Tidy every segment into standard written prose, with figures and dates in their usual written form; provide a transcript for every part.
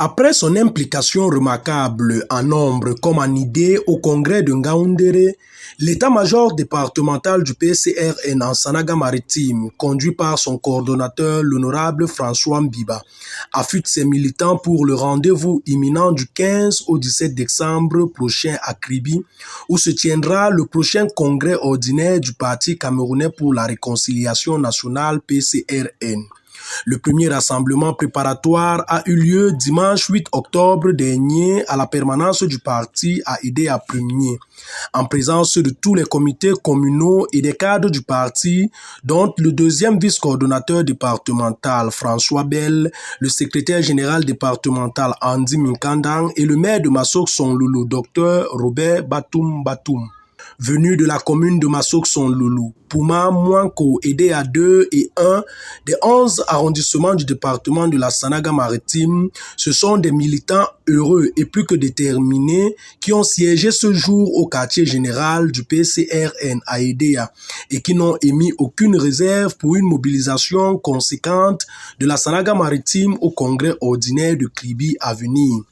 Après son implication remarquable en nombre comme en idée au congrès de Ngaoundéré, l'état-major départemental du PCRN en Sanaga-Maritime, conduit par son coordonnateur, l'honorable François Mbiba, affûte ses militants pour le rendez-vous imminent du 15 au 17 décembre prochain à Kribi, où se tiendra le prochain congrès ordinaire du Parti camerounais pour la réconciliation nationale PCRN. Le premier rassemblement préparatoire a eu lieu dimanche 8 octobre dernier à la permanence du parti à Idéa Premier, en présence de tous les comités communaux et des cadres du parti, dont le deuxième vice-coordonnateur départemental François Bell, le secrétaire général départemental Andy Minkandang et le maire de Masok-Son-Loulou, Dr Robert Batoum Batoum. Venus de la commune de Masok-Son-Loulou, Pouma, Mouanko, Idéa 2 et 1 des 11 arrondissements du département de la Sanaga-Maritime, ce sont des militants heureux et plus que déterminés qui ont siégé ce jour au quartier général du PCRN à Idéa et qui n'ont émis aucune réserve pour une mobilisation conséquente de la Sanaga-Maritime au congrès ordinaire de Kribi à venir.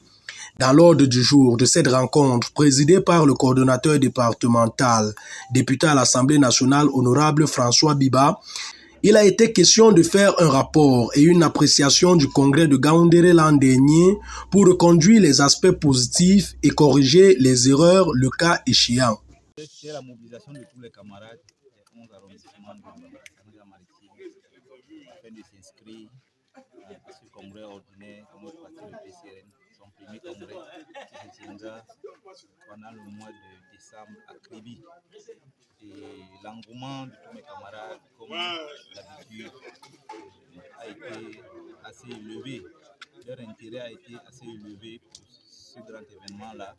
Dans l'ordre du jour de cette rencontre, présidée par le coordonnateur départemental, député à l'Assemblée nationale, honorable François Biba, il a été question de faire un rapport et une appréciation du congrès de Ngaoundéré l'an dernier pour reconduire les aspects positifs et corriger les erreurs le cas échéant. C'est la mobilisation de tous les camarades des 11 arrondissements de la Maritime afin de s'inscrire à ce congrès ordinaire de notre parti de PCRN. Son premier congrès qui se tiendra pendant le mois de décembre à Kribi. Et l'engouement de tous mes camarades, comme d'habitude, a été assez élevé. Leur intérêt a été assez élevé pour ce grand événement-là,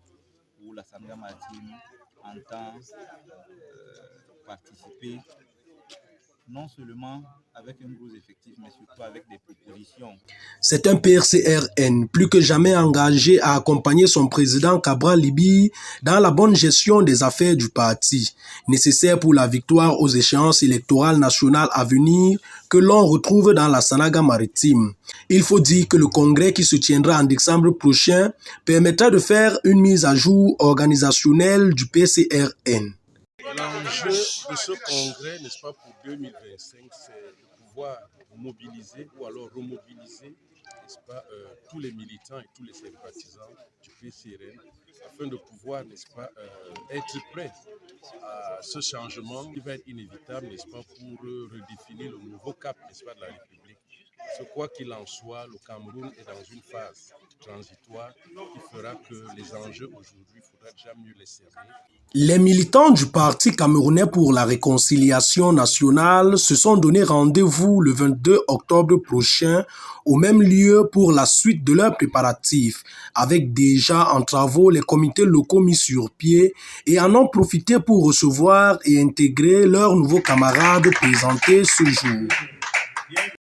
où la Sanaga-Maritime entend participer non seulement avec un gros effectif, mais surtout avec des propositions. C'est un PCRN plus que jamais engagé à accompagner son président Cabral Libi dans la bonne gestion des affaires du parti, nécessaire pour la victoire aux échéances électorales nationales à venir que l'on retrouve dans la Sanaga-Maritime. Il faut dire que le congrès qui se tiendra en décembre prochain permettra de faire une mise à jour organisationnelle du PCRN. L'enjeu de ce congrès, n'est-ce pas, pour 2025, c'est de pouvoir mobiliser ou alors remobiliser, n'est-ce pas, tous les militants et tous les sympathisants du PCRN afin de pouvoir, n'est-ce pas, être prêts à ce changement qui va être inévitable, n'est-ce pas, pour redéfinir le nouveau cap, n'est-ce pas, de la République. Parce que quoi qu'il en soit, le Cameroun est dans une phase transitoire qui fera que les enjeux aujourd'hui, il faudra déjà mieux les cerner. Les militants du Parti camerounais pour la réconciliation nationale se sont donné rendez-vous le 22 octobre prochain au même lieu pour la suite de leurs préparatifs, avec déjà en travaux les comités locaux mis sur pied et en ont profité pour recevoir et intégrer leurs nouveaux camarades présentés ce jour.